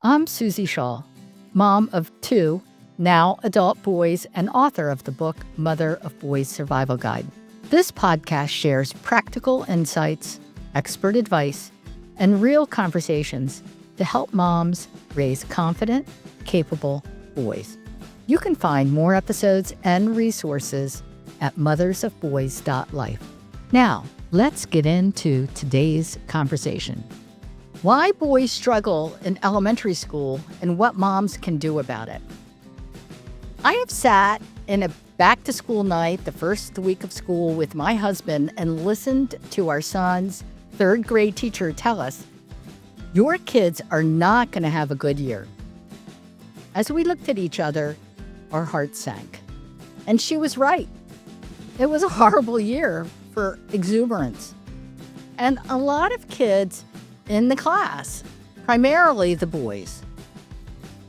I'm Suzy Shaw, mom of two, now adult boys, and author of the book Mother of Boys Survival Guide. This podcast shares practical insights, expert advice, and real conversations to help moms raise confident, capable boys. You can find more episodes and resources at mothersofboys.life. Now, let's get into today's conversation. Why boys struggle in elementary school and what moms can do about it. I have sat in a back-to-school night the first week of school with my husband and listened to our son's third grade teacher tell us, "Your kids are not going to have a good year." As we looked at each other, our hearts sank. And she was right. It was a horrible year for exuberance. And a lot of kids in the class, primarily the boys.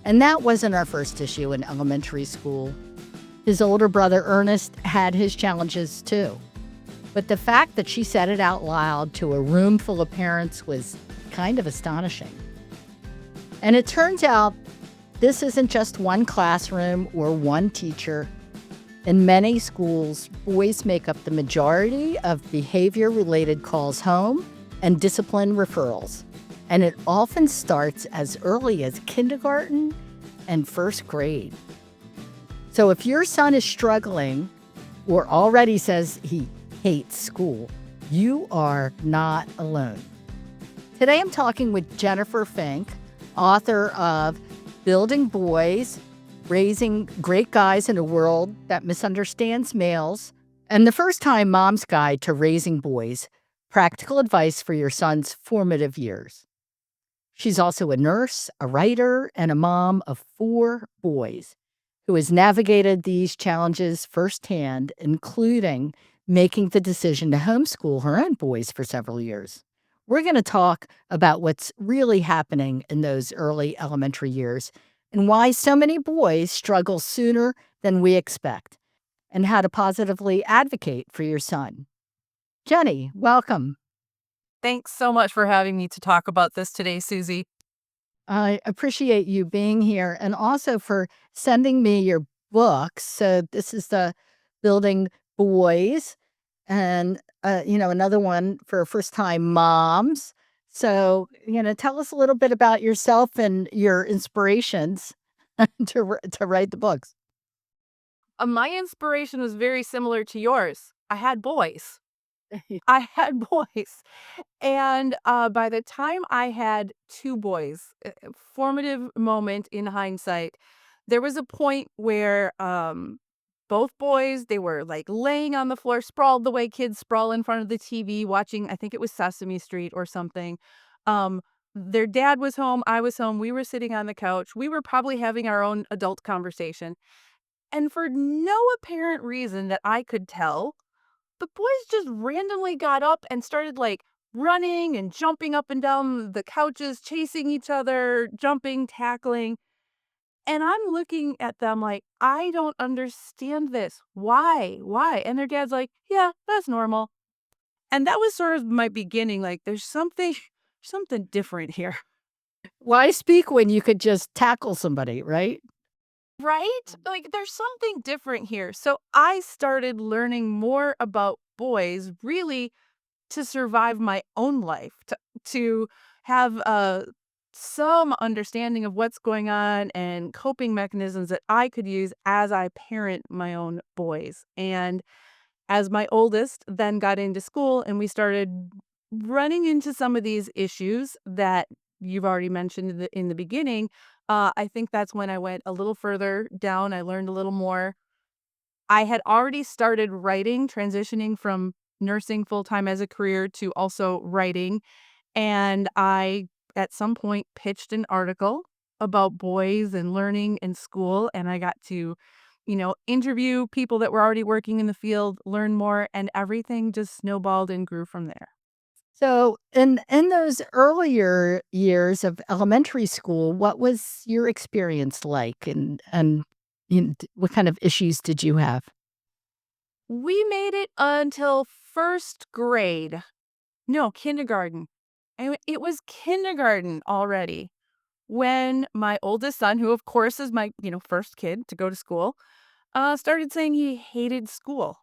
And that wasn't our first issue in elementary school. His older brother, Ernest, had his challenges too. But the fact that she said it out loud to a room full of parents was kind of astonishing. And it turns out this isn't just one classroom or one teacher. In many schools, boys make up the majority of behavior-related calls home and discipline referrals. And it often starts as early as kindergarten and first grade. So if your son is struggling or already says he hates school, you are not alone. Today I'm talking with Jennifer Fink, author of Building Boys, Raising Great Guys in a World That Misunderstands Males, and the First-Time Mom's Guide to Raising Boys, Practical Advice for Your Son's Formative Years. She's also a nurse, a writer, and a mom of 4 boys who has navigated these challenges firsthand, including making the decision to homeschool her own boys for several years. We're going to talk about what's really happening in those early elementary years and why so many boys struggle sooner than we expect, and how to positively advocate for your son. Jenny, welcome. Thanks so much for having me to talk about this today, Suzy. I appreciate you being here and also for sending me your books. So this is the Building Boys and, another one for first-time moms. So, tell us a little bit about yourself and your inspirations to write the books. My inspiration was very similar to yours. I had boys. I had boys. And by the time I had 2 boys, formative moment in hindsight, there was a point where both boys, they were like laying on the floor, sprawled the way kids sprawl in front of the TV, watching, I think it was Sesame Street or something. Um, their dad was home, I was home, we were sitting on the couch, we were probably having our own adult conversation. And for no apparent reason that I could tell, the boys just randomly got up and started like running and jumping up and down the couches, chasing each other, jumping, tackling. And I'm looking at them like, I don't understand this. Why? Why? And their dad's like, yeah, that's normal. And that was sort of my beginning. Like, there's something different here. Why speak when you could just tackle somebody, right? Right? Like, there's something different here. So I started learning more about boys, really to survive my own life, to have some understanding of what's going on and coping mechanisms that I could use as I parent my own boys. And as my oldest then got into school and we started running into some of these issues that you've already mentioned in the beginning, I think that's when I went a little further down. I learned a little more. I had already started writing, transitioning from nursing full-time as a career to also writing, and I, at some point, pitched an article about boys and learning in school, and I got to, interview people that were already working in the field, learn more, and everything just snowballed and grew from there. So in those earlier years of elementary school, what was your experience like and what kind of issues did you have? We made it until 1st grade. No, kindergarten. It was kindergarten already when my oldest son, who of course is my, first kid to go to school, started saying he hated school.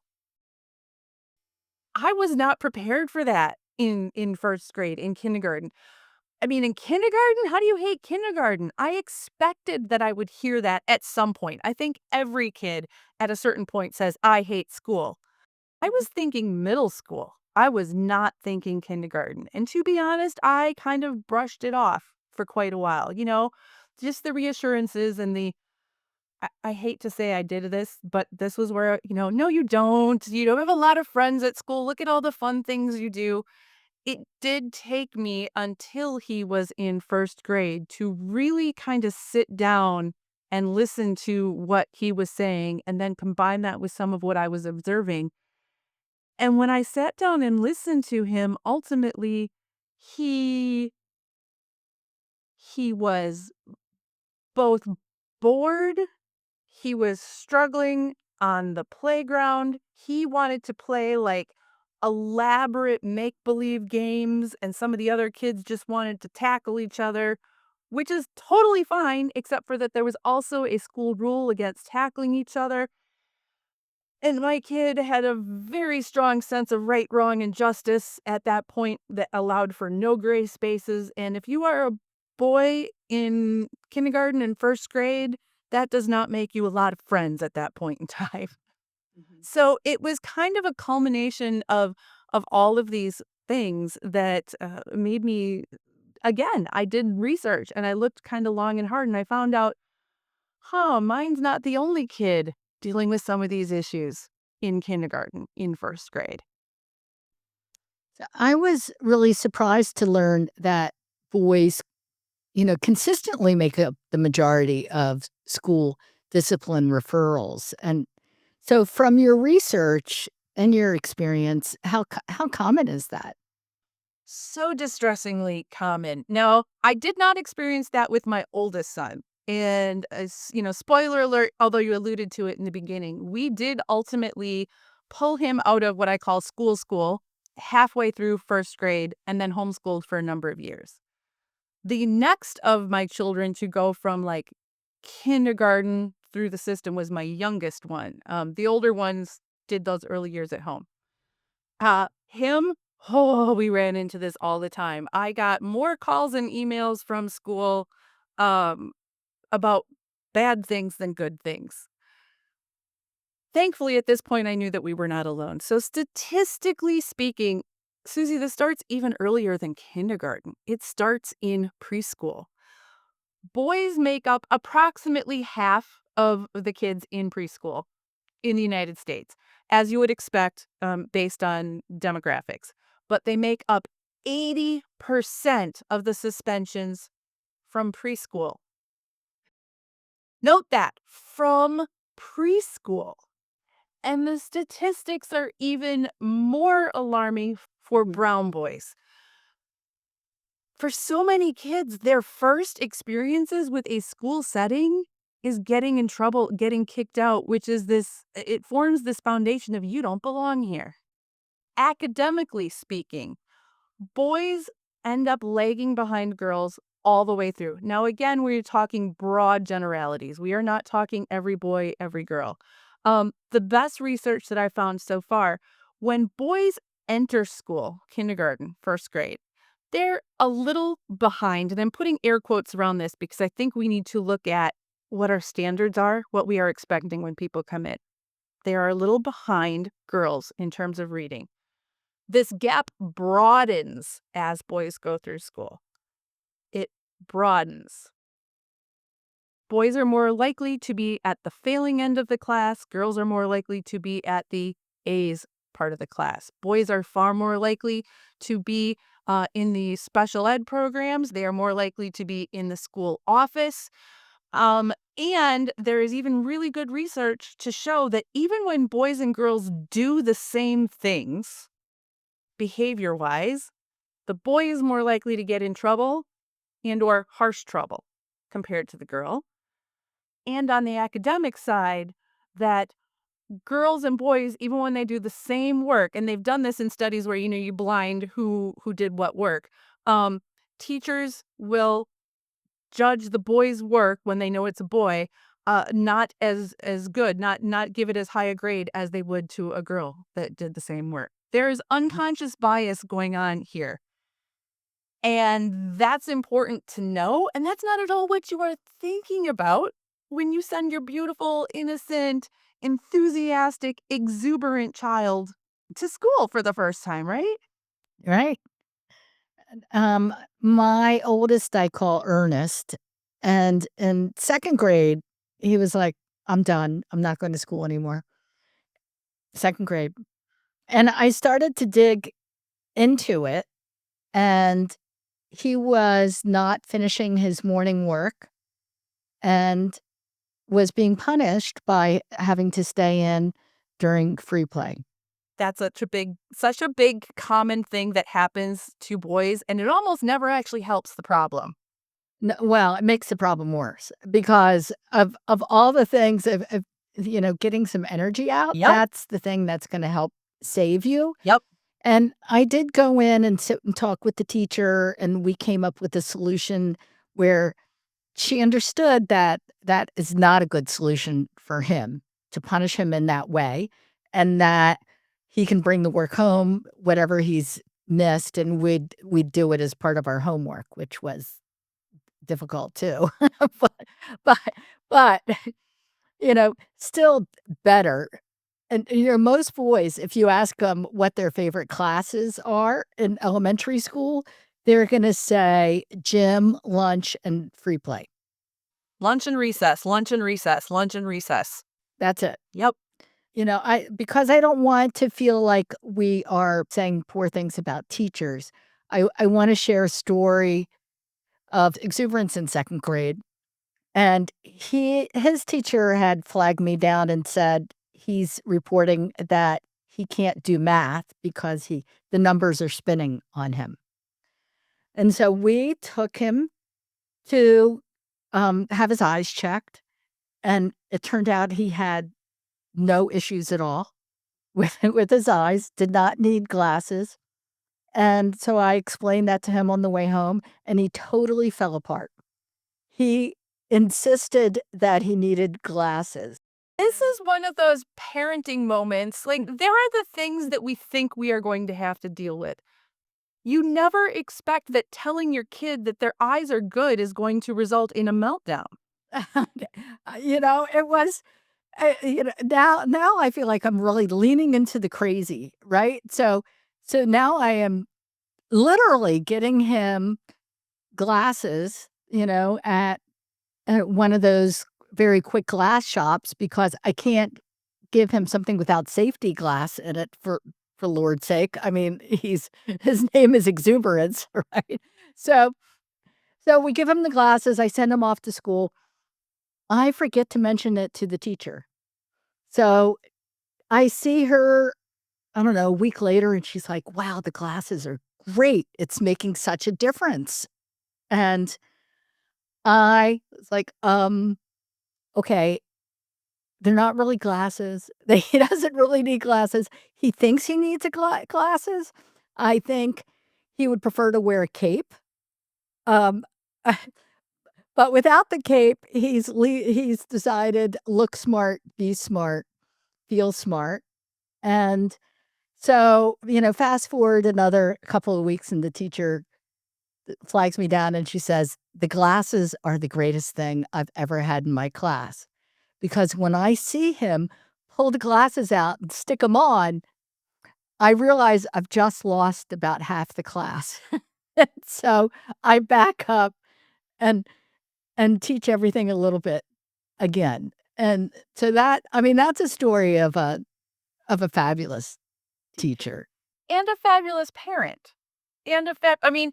I was not prepared for that in first grade, in kindergarten. I mean, in kindergarten, how do you hate kindergarten? I expected that I would hear that at some point. I think every kid at a certain point says, I hate school. I was thinking middle school. I was not thinking kindergarten. And to be honest, I kind of brushed it off for quite a while, just the reassurances and I hate to say I did this, but this was where, no, you don't. You don't have a lot of friends at school. Look at all the fun things you do. It did take me until he was in first grade to really kind of sit down and listen to what he was saying and then combine that with some of what I was observing. And when I sat down and listened to him, ultimately, he he was both bored, he was struggling on the playground. He wanted to play like elaborate make-believe games, and some of the other kids just wanted to tackle each other, which is totally fine, except for that there was also a school rule against tackling each other. And my kid had a very strong sense of right, wrong, and justice at that point that allowed for no gray spaces. And if you are a boy in kindergarten and first grade, that does not make you a lot of friends at that point in time. Mhm. So it was kind of a culmination of all of these things that made me again. I did research and I looked kind of long and hard, and I found out, mine's not the only kid dealing with some of these issues in kindergarten, in first grade. So I was really surprised to learn that boys, consistently make up the majority of school discipline referrals. And so, from your research and your experience, how common is that? So distressingly common. Now, I did not experience that with my oldest son. And as spoiler alert, although you alluded to it in the beginning, we did ultimately pull him out of what I call school halfway through first grade and then homeschooled for a number of years. The next of my children to go from like kindergarten through the system was my youngest one. The older ones did those early years at home. Him, we ran into this all the time. I got more calls and emails from school um, about bad things than good things. Thankfully, at this point, I knew that we were not alone. So, statistically speaking, Susie, this starts even earlier than kindergarten. It starts in preschool. Boys make up approximately half of the kids in preschool in the United States, as you would expect, based on demographics. But they make up 80% of the suspensions from preschool. Note that from preschool. And the statistics are even more alarming for Mhm. brown boys. For so many kids, their first experiences with a school setting is getting in trouble, getting kicked out, which is it forms this foundation of you don't belong here. Academically speaking, boys end up lagging behind girls all the way through. Now, again, we're talking broad generalities. We are not talking every boy, every girl. The best research that I found so far, when boys enter school, kindergarten, first grade, they're a little behind. And I'm putting air quotes around this because I think we need to look at what our standards are, what we are expecting when people come in. They are a little behind girls in terms of reading. This gap broadens as boys go through school. It broadens. Boys are more likely to be at the failing end of the class. Girls are more likely to be at the A's part of the class. Boys are far more likely to be in the special ed programs. They are more likely to be in the school office. And there is even really good research to show that even when boys and girls do the same things, behavior wise, the boy is more likely to get in trouble and or harsh trouble compared to the girl. And on the academic side, that girls and boys, even when they do the same work, and they've done this in studies where you blind who did what work, teachers will judge the boy's work when they know it's a boy, not as good, not give it as high a grade as they would to a girl that did the same work. There is unconscious bias going on here. And that's important to know. And that's not at all what you are thinking about when you send your beautiful, innocent, enthusiastic, exuberant child to school for the first time, right? Right. Um, my oldest I call Ernest, and in 2nd grade, he was like, "I'm done. I'm not going to school anymore." 2nd grade. And I started to dig into it, and he was not finishing his morning work and was being punished by having to stay in during free play. That's such a big common thing that happens to boys, and it almost never actually helps the problem. No, well, it makes the problem worse because of all the things of getting some energy out, Yep. that's the thing that's gonna help save you. Yep. And I did go in and sit and talk with the teacher, and we came up with a solution where she understood that that is not a good solution for him to punish him in that way, and that he can bring the work home, whatever he's missed, and we'd do it as part of our homework, which was difficult too. But but but, still better. And, most boys, if you ask them what their favorite classes are in elementary school, they're gonna say gym, lunch, and free play. Lunch and recess, lunch and recess, lunch and recess. That's it. Yep. I because I don't want to feel like we are saying poor things about teachers, I wanna share a story of exuberance in 2nd grade. And his teacher had flagged me down and said he's reporting that he can't do math because the numbers are spinning on him. And so we took him to, have his eyes checked, and it turned out he had no issues at all with with his eyes, did not need glasses. And so I explained that to him on the way home, and he totally fell apart. He insisted that he needed glasses. This is one of those parenting moments. Like, there are the things that we think we are going to have to deal with. You never expect that telling your kid that their eyes are good is going to result in a meltdown. It was, now I feel like I'm really leaning into the crazy, right? So now I am literally getting him glasses, at one of those very quick glass shops because I can't give him something without safety glass in it for Lord's sake. I mean, his name is Exuberance, right? So so we give him the glasses, I send him off to school. I forget to mention it to the teacher. So I see her, I don't know, a week later, and she's like, "Wow, the glasses are great. It's making such a difference." And I was like, okay, they're not really glasses. He doesn't really need glasses. He thinks he needs glasses. I think he would prefer to wear a cape. Um, but without the cape, he's decided look smart, be smart, feel smart. And so, fast forward another couple of weeks, and the teacher flags me down and she says, "The glasses are the greatest thing I've ever had in my class." Because when I see him pull the glasses out and stick them on, I realize I've just lost about half the class. And so I back up and teach everything a little bit again. And so that's a story of a fabulous teacher. And a fabulous parent. And I mean,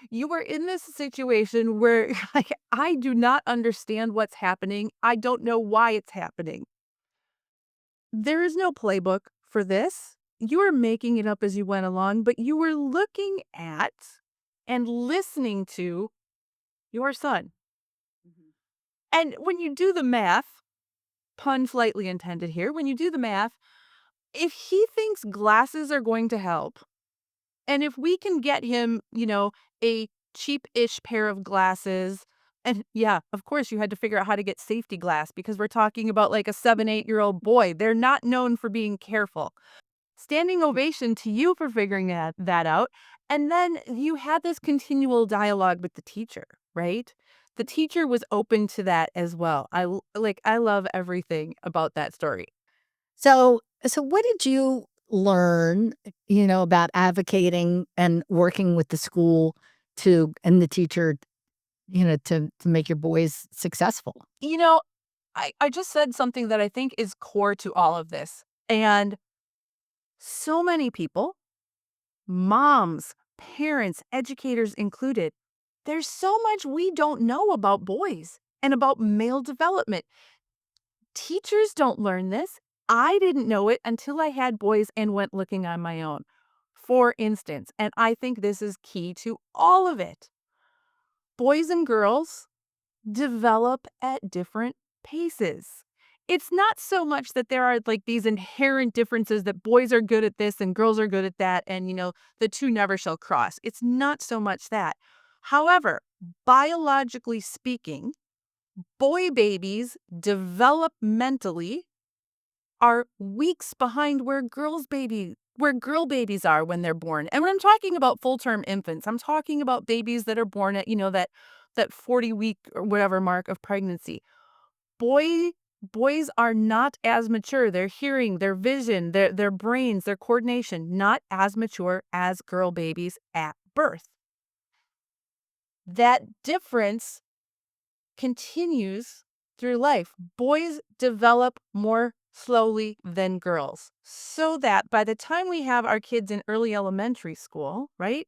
you were in this situation where like, I do not understand what's happening. I don't know why it's happening. There is no playbook for this. You are making it up as you went along, but you were looking at and listening to your son. And when you do the math, pun slightly intended here, when you do the math, if he thinks glasses are going to help, and if we can get him, a cheap-ish pair of glasses. And yeah, of course, you had to figure out how to get safety glass because we're talking about like a 7, 8-year-old boy. They're not known for being careful. Standing ovation to you for figuring that out. And then you had this continual dialogue with the teacher, right? The teacher was open to that as well. I love everything about that story. So what did you learn, about advocating and working with the school and the teacher, to make your boys successful? You know, I just said something that I think is core to all of this. And so many people, moms, parents, educators included, there's so much we don't know about boys and about male development. Teachers don't learn this. I didn't know it until I had boys and went looking on my own. For instance, and I think this is key to all of it, boys and girls develop at different paces. It's not so much that there are like these inherent differences that boys are good at this and girls are good at that, and the two never shall cross. It's not so much that. However, biologically speaking, boy babies developmentally are weeks behind where girl babies are when they're born. And when I'm talking about full-term infants, I'm talking about babies that are born at, that 40-week or whatever mark of pregnancy. Boy boys are not as mature. Their hearing, their vision, their brains, their coordination, not as mature as girl babies at birth. That difference continues through life. Boys develop more slowly than girls, so that by the time we have our kids in early elementary school, right,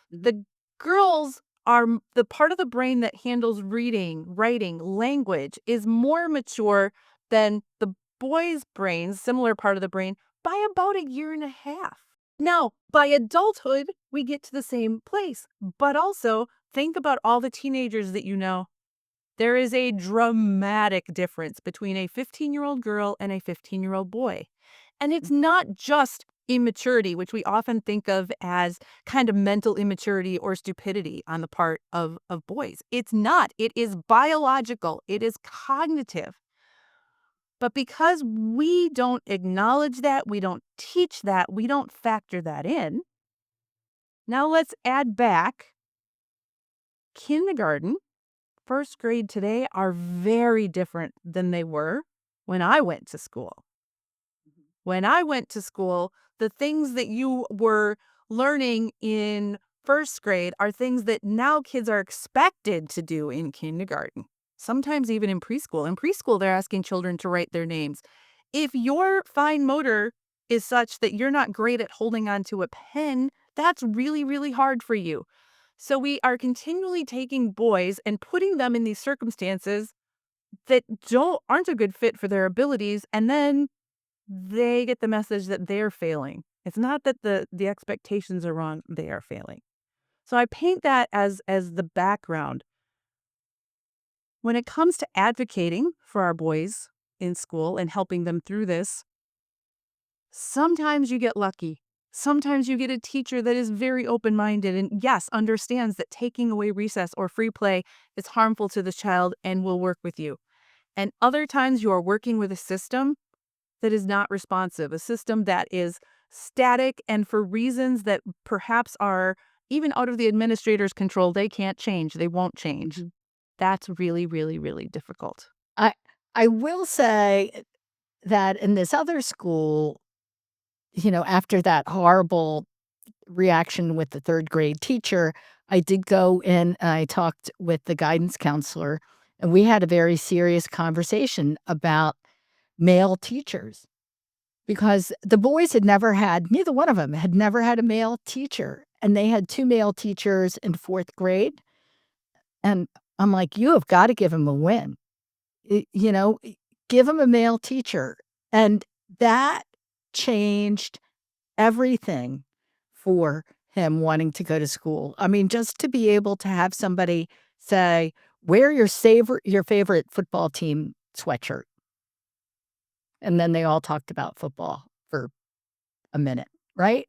the girls are the part of the brain that handles reading, writing, language is more mature than the boys' brains, similar part of the brain, by about a year and a half. Now, by adulthood, we get to the same place, but also think about all the teenagers that you know. There is a dramatic difference between a 15-year-old girl and a 15-year-old boy. And it's not just immaturity, which we often think of as kind of mental immaturity or stupidity on the part of boys. It's not. It is biological, it is cognitive. But because we don't acknowledge that, we don't teach that, we don't factor that in, now let's add back kindergarten. First grade today are very different than they were when I went to school. When I went to school, the things that you were learning in first grade are things that now kids are expected to do in kindergarten, sometimes even in preschool. In preschool, they're asking children to write their names. If your fine motor is such that you're not great at holding onto a pen, that's really, really hard for you. So we are continually taking boys and putting them in these circumstances that aren't a good fit for their abilities, and then they get the message that they're failing. It's not that the expectations are wrong, they are failing. So I paint that as the background. When it comes to advocating for our boys in school and helping them through this, sometimes you get lucky. Sometimes you get a teacher that is very open-minded and, yes, understands that taking away recess or free play is harmful to the child and will work with you. And other times you are working with a system that is not responsive, a system that is static and for reasons that perhaps are even out of the administrator's control, they can't change, they won't change. That's really, really, really difficult. I I will say that in this other school, after that horrible reaction with the 3rd grade teacher, I did go in and I talked with the guidance counselor, and we had a very serious conversation about male teachers because the boys had neither one of them had never had a male teacher, and they had 2 male teachers in 4th grade, and I'm like, "You have gotta give him a win." Y you know, give him a male teacher, and that changed everything for him wanting to go to school. I mean, just to be able to have somebody say, "Wear your favorite football team sweatshirt." And then they all talked about football for a minute, right?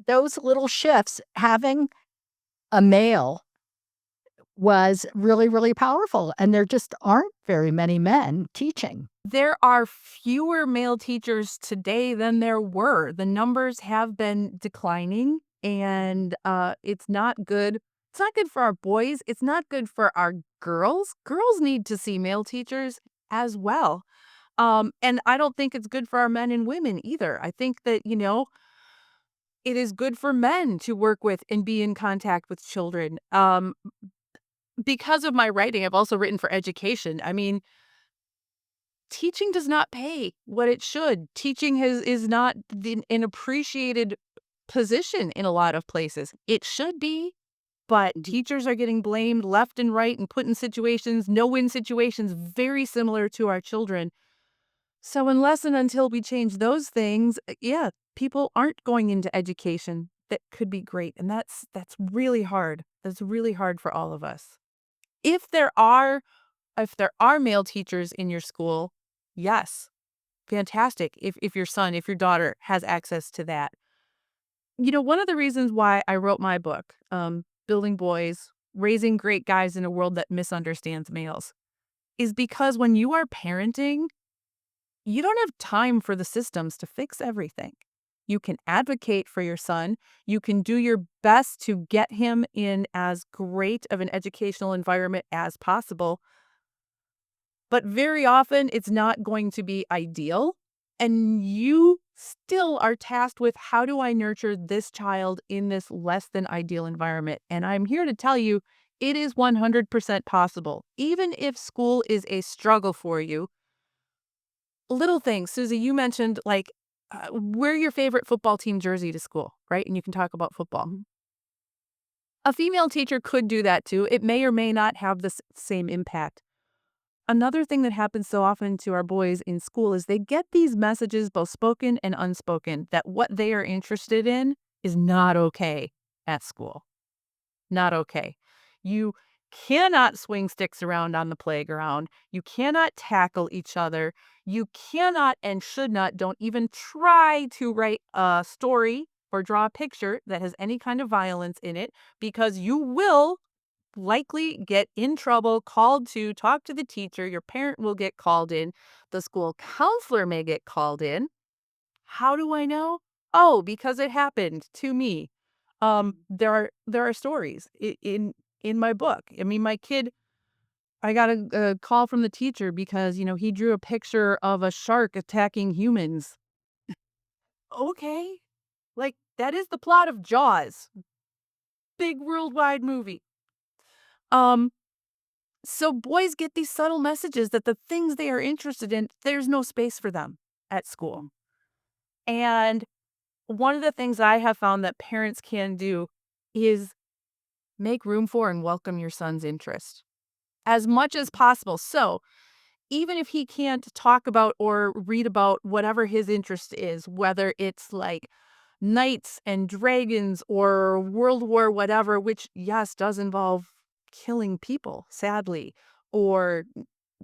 Those little shifts, having a male was really, really powerful. And there just aren't very many men teaching. There are fewer male teachers today than there were. The numbers have been declining, and it's not good. It's not good for our boys. It's not good for our girls. Girls need to see male teachers as well. And I don't think it's good for our men and women either. I think that, it is good for men to work with and be in contact with children. Because of my writing, I've also written for education. I mean, teaching does not pay what it should. Teaching is not an appreciated position in a lot of places. It should be, but teachers are getting blamed left and right and put in situations, no-win situations, very similar to our children. So unless and until we change those things, yeah, people aren't going into education that could be great, and that's really hard. That's really hard for all of us. If there are if there are male teachers in your school, yes, fantastic. If your son, if your daughter has access to that. One of the reasons why I wrote my book, Building Boys, Raising Great Guys in a World That Misunderstands Males, is because when you are parenting, you don't have time for the systems to fix everything. You can advocate for your son. You can do your best to get him in as great of an educational environment as possible. But very often, it's not going to be ideal. And you still are tasked with, how do I nurture this child in this less than ideal environment? And I'm here to tell you, it is 100% possible. Even if school is a struggle for you, little things. Suzy, you mentioned wear your favorite football team jersey to school, right? And you can talk about football. A female teacher could do that too. It may or may not have the same impact. Another thing that happens so often to our boys in school is they get these messages, both spoken and unspoken, that what they are interested in is not okay at school. Not okay. You cannot swing sticks around on the playground. You cannot tackle each other. You cannot and should not, don't even try to write a story or draw a picture that has any kind of violence in it, because you will likely get in trouble, called to talk to the teacher. Your parent will get called in. The school counselor may get called in. How do I know? Oh, because it happened to me. There are stories in my book. I mean, my kid, I got a call from the teacher because, he drew a picture of a shark attacking humans. Okay. Like, that is the plot of Jaws. Big worldwide movie. Um, So boys get these subtle messages that the things they are interested in, there's no space for them at school. And one of the things I have found that parents can do is make room for and welcome your son's interest as much as possible. So even if he can't talk about or read about whatever his interest is, whether it's like knights and dragons or World War whatever, which, yes, does involve killing people, sadly, or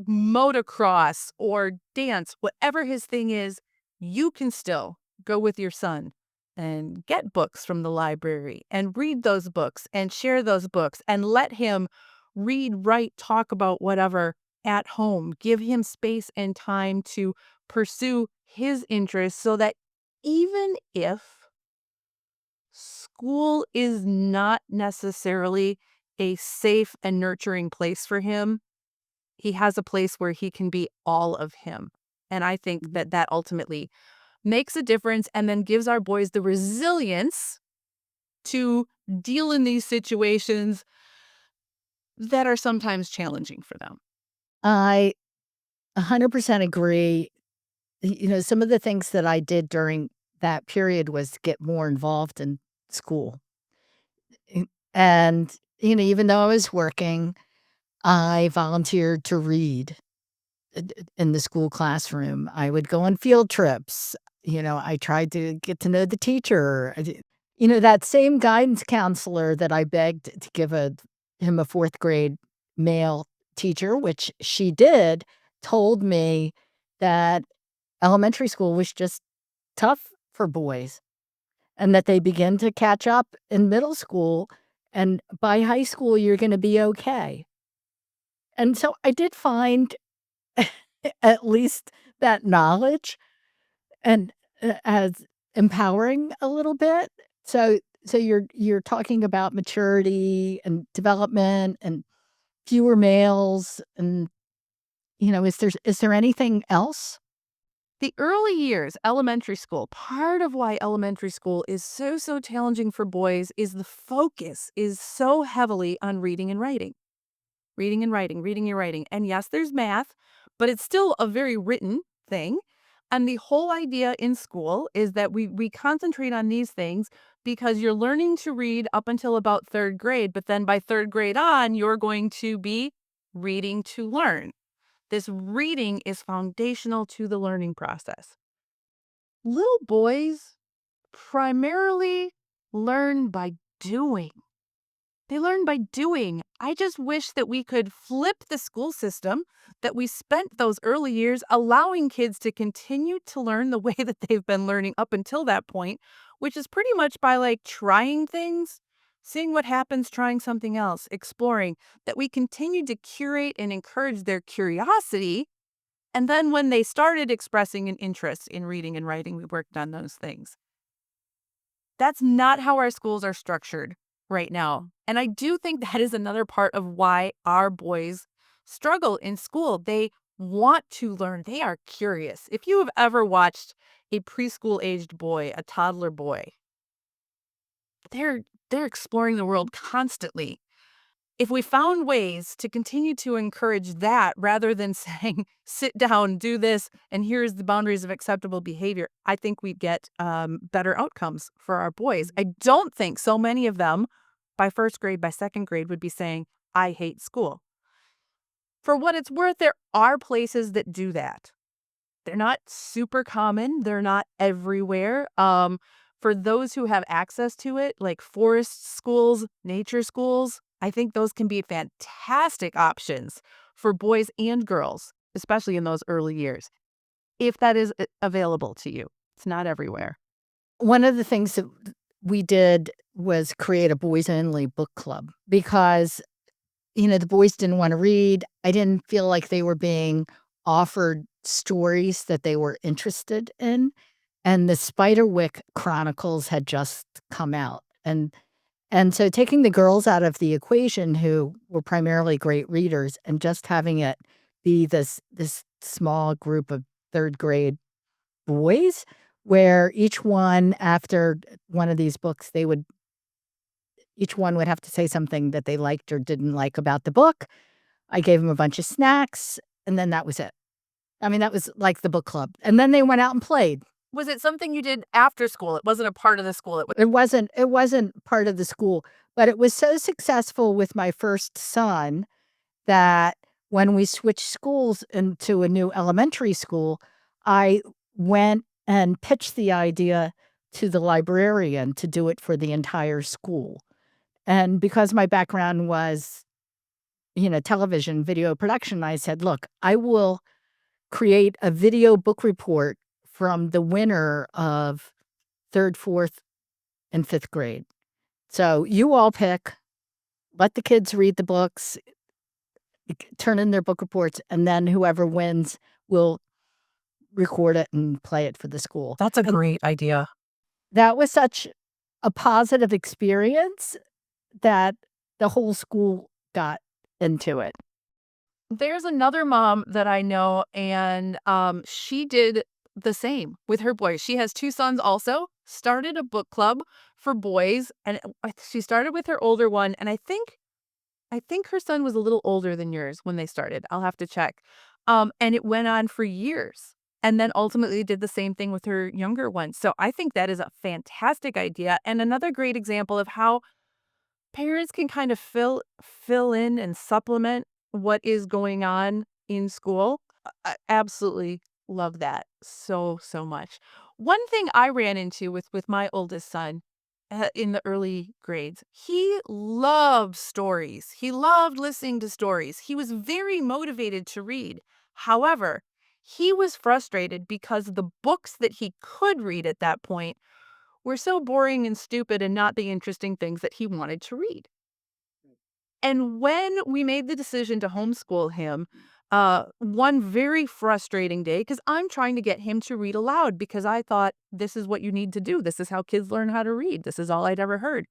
motocross or dance, whatever his thing is, you can still go with your son and get books from the library and read those books and share those books and let him read, write, talk about whatever at home. Give him space and time to pursue his interests so that even if school is not necessarily a safe and nurturing place for him, he has a place where he can be all of him. And I think that that ultimately makes a difference and then gives our boys the resilience to deal in these situations that are sometimes challenging for them. I 100% agree. Some of the things that I did during that period was get more involved in school. And, even though I was working, I volunteered to read in the school classroom. I would go on field trips. I tried to get to know the teacher. That same guidance counselor that I begged to give him a fourth grade male teacher, which she did, told me that elementary school was just tough for boys and that they begin to catch up in middle school and by high school, you're going to be okay. And so I did find at least that knowledge and as empowering a little bit. So you're talking about maturity and development and fewer males and is there anything else? The early years, elementary school, part of why elementary school is so challenging for boys is the focus is so heavily on reading and writing. Reading and writing, reading and writing. And yes, there's math, but it's still a very written thing. And the whole idea in school is that we concentrate on these things because you're learning to read up until about third grade. But then by third grade on, you're going to be reading to learn. This reading is foundational to the learning process. Little boys primarily learn by doing. They learn by doing. I just wish that we could flip the school system that we spent those early years allowing kids to continue to learn the way that they've been learning up until that point, which is pretty much by like trying things, seeing what happens, trying something else, exploring, that we continued to curate and encourage their curiosity. And then when they started expressing an interest in reading and writing, we worked on those things. That's not how our schools are structured right now. And I do think that is another part of why our boys struggle in school. They want to learn. They are curious. If you have ever watched a preschool aged boy, a toddler boy, they're they're exploring the world constantly. If we found ways to continue to encourage that rather than saying, sit down, do this, and here's the boundaries of acceptable behavior, I think we'd get better outcomes for our boys. I don't think so many of them by first grade, by second grade would be saying, I hate school. For what it's worth, there are places that do that. They're not super common. They're not everywhere. For those who have access to it, like forest schools, nature schools, I think those can be fantastic options for boys and girls, especially in those early years, if that is available to you. It's not everywhere. One of the things that we did was create a boys-only book club because, the boys didn't wanna read. I didn't feel like they were being offered stories that they were interested in, and the Spiderwick Chronicles had just come out, and so taking the girls out of the equation who were primarily great readers and just having it be this small group of 3rd grade boys where each one after one of these books, each one would have to say something that they liked or didn't like about the book. I gave them a bunch of snacks, and then that was it. I mean, that was like the book club, and then they went out and played. Was it something you did after school? It wasn't a part of the school. It wasn't part of the school, but it was so successful with my first son that when we switched schools into a new elementary school, I went and pitched the idea to the librarian to do it for the entire school. And because my background was, television, video production, I said, "Look, I will create a video book report from the winner of 3rd, 4th, and 5th grade. So you all pick, let the kids read the books, turn in their book reports, and then whoever wins will record it and play it for the school." That's a And great idea. that was such a positive experience that the whole school got into it. There's another mom that I know, and she did the same with her boys. She has two sons also, started a book club for boys, and she started with her older one, and I think her son was a little older than yours when they started. I'll have to check. And it went on for years. And then ultimately did the same thing with her younger one. So I think that is a fantastic idea and another great example of how parents can kind of fill in and supplement what is going on in school. I absolutely love that so much. One thing I ran into with my oldest son in the early grades, he loved stories. He loved listening to stories. He was very motivated to read. However, he was frustrated because the books that he could read at that point were so boring and stupid and not the interesting things that he wanted to read. And when we made the decision to homeschool him, one very frustrating day, because I'm trying to get him to read aloud because I thought this is what you need to do. This is how kids learn how to read. This is all I'd ever heard.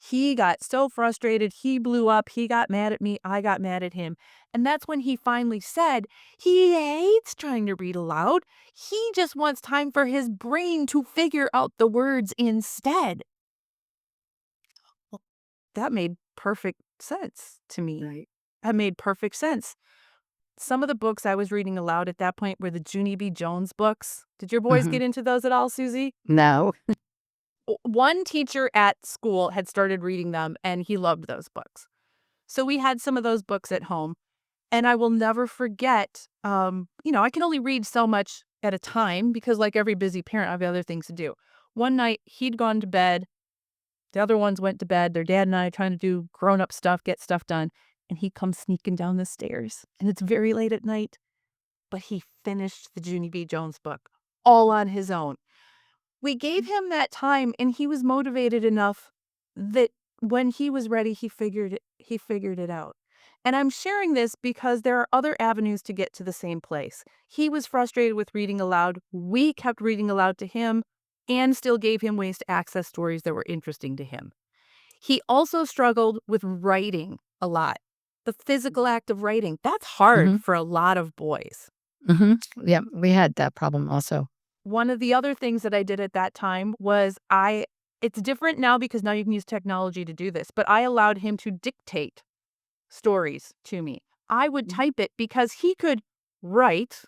He got so frustrated. He blew up. He got mad at me. I got mad at him. And that's when he finally said he hates trying to read aloud. He just wants time for his brain to figure out the words instead. Well, that made perfect sense to me. Right. That made perfect sense. Some of the books I was reading aloud at that point were the Junie B. Jones books. Did your boys Mhm. get into those at all, Suzy? No. One teacher at school had started reading them, and he loved those books. So we had some of those books at home, and I will never forget, I can only read so much at a time because like every busy parent, I have other things to do. One night, he'd gone to bed. The other ones went to bed. Their dad and I trying to do grown-up stuff, get stuff done, and he comes sneaking down the stairs, and it's very late at night, but he finished the Junie B. Jones book all on his own. We gave him that time, and he was motivated enough that when he was ready, he figured it out. And I'm sharing this because there are other avenues to get to the same place. He was frustrated with reading aloud. We kept reading aloud to him and still gave him ways to access stories that were interesting to him. He also struggled with writing a lot. The physical act of writing, that's hard Mhm. for a lot of boys. Mhm. Yeah, we had that problem also. One of the other things that I did at that time was it's different now because now you can use technology to do this, but I allowed him to dictate stories to me. I would Mhm. type it because he could write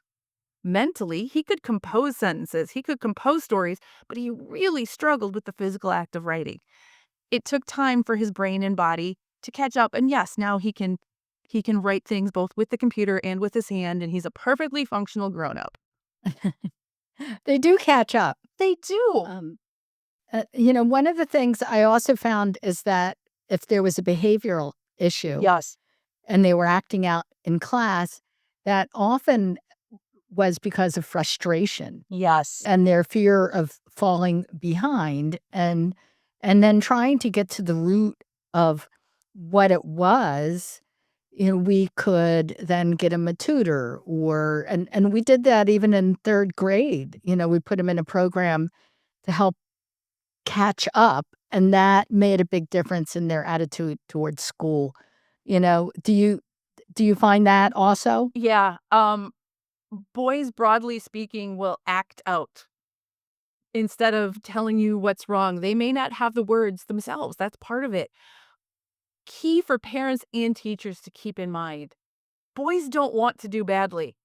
mentally, he could compose sentences, he could compose stories, but he really struggled with the physical act of writing. It took time for his brain and body to catch up, and yes, now he can write things both with the computer and with his hand, and he's a perfectly functional grown-up. They do catch up. They do. One of the things I also found is that if there was a behavioral issue Yes. and they were acting out in class, that often was because of frustration Yes. and their fear of falling behind and then trying to get to the root of what it was. We could then get him a tutor and we did that even in 3rd grade. We put him in a program to help catch up, and that made a big difference in their attitude towards school. Do you find that also? Yeah, boys, broadly speaking, will act out instead of telling you what's wrong. They may not have the words themselves. That's part of it. Key for parents and teachers to keep in mind. Boys don't want to do badly,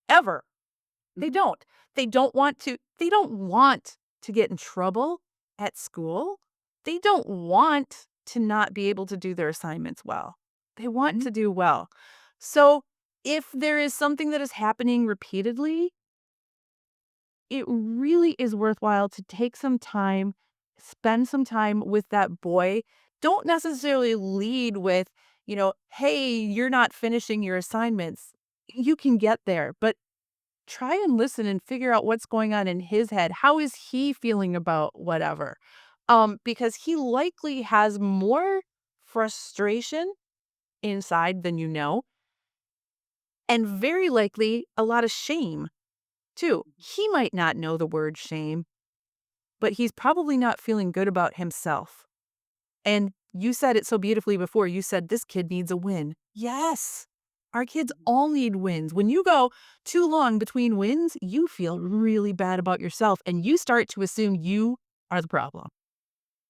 ever. They Mhm. don't. They don't want to get in trouble at school. They don't want to not be able to do their assignments well. They want Mhm. to do well. So, if there is something that is happening repeatedly, it really is worthwhile to take some time, spend some time with that boy. Don't necessarily lead with, hey, you're not finishing your assignments. You can get there, but try and listen and figure out what's going on in his head. How is he feeling about whatever? Because he likely has more frustration inside than you know, and very likely a lot of shame too. He might not know the word shame, but he's probably not feeling good about himself. And you said it so beautifully before. You said this kid needs a win. Yes. Our kids all need wins. When you go too long between wins, you feel really bad about yourself and you start to assume you are the problem.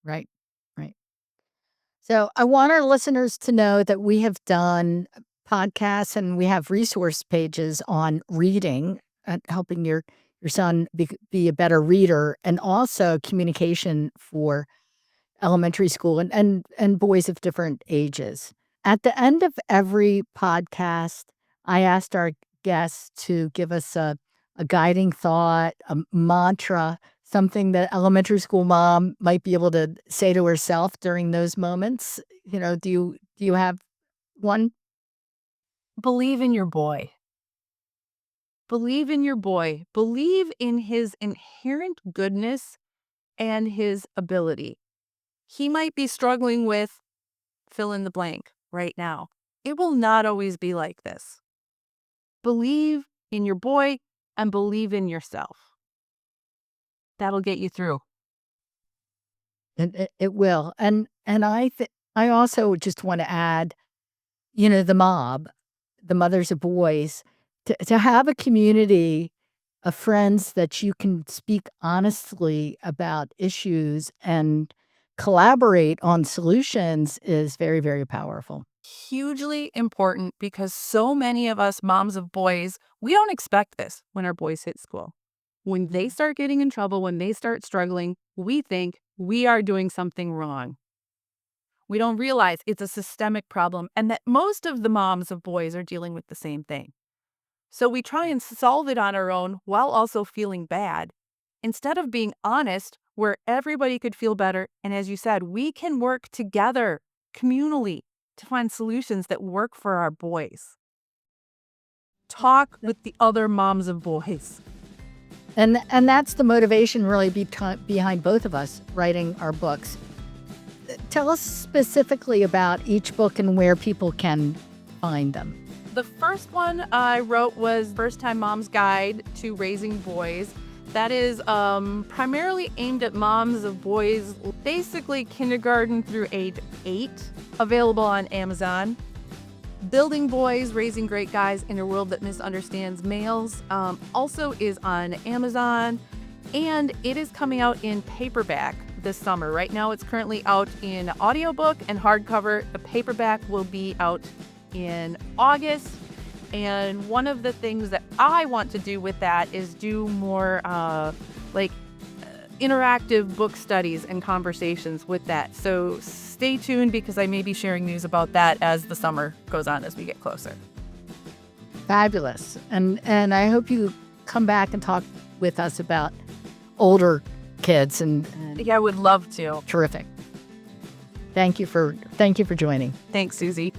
Right, right. So, I want our listeners to know that we have done podcasts and we have resource pages on reading and helping your son be a better reader and also communication for elementary school and boys of different ages. At the end of every podcast, I asked our guests to give us a guiding thought, a mantra, something that elementary school mom might be able to say to herself during those moments. Do you have one? Believe in your boy. Believe in your boy. Believe in his inherent goodness and his ability. He might be struggling with fill in the blank right now. It will not always be like this. Believe in your boy and believe in yourself. That'll get you through. And it will. And I also just want to add, the mob, the mothers of boys, to have a community of friends that you can speak honestly about issues and collaborate on solutions is very, very powerful. Hugely important because so many of us moms of boys, we don't expect this when our boys hit school. When they start getting in trouble, when they start struggling, we think we are doing something wrong. We don't realize it's a systemic problem and that most of the moms of boys are dealing with the same thing. So we try and solve it on our own while also feeling bad, instead of being honest where everybody could feel better. And as you said, we can work together communally to find solutions that work for our boys. Talk with the other moms of boys. And that's the motivation really behind both of us writing our books. Tell us specifically about each book and where people can find them. The first one I wrote was First Time Mom's Guide to Raising Boys. That is primarily aimed at moms of boys, basically kindergarten through age 8, available on Amazon. Building Boys, Raising Great Guys in a World That Misunderstands Males also is on Amazon, and it is coming out in paperback this summer. Right now it's currently out in audiobook and hardcover. The paperback will be out in August. And one of the things that I want to do with that is do more interactive book studies and conversations with that. So stay tuned because I may be sharing news about that as the summer goes on, as we get closer. Fabulous. And I hope you come back and talk with us about older kids and Yeah, I would love to. terrific. Thank you for joining. Thanks, Suzy.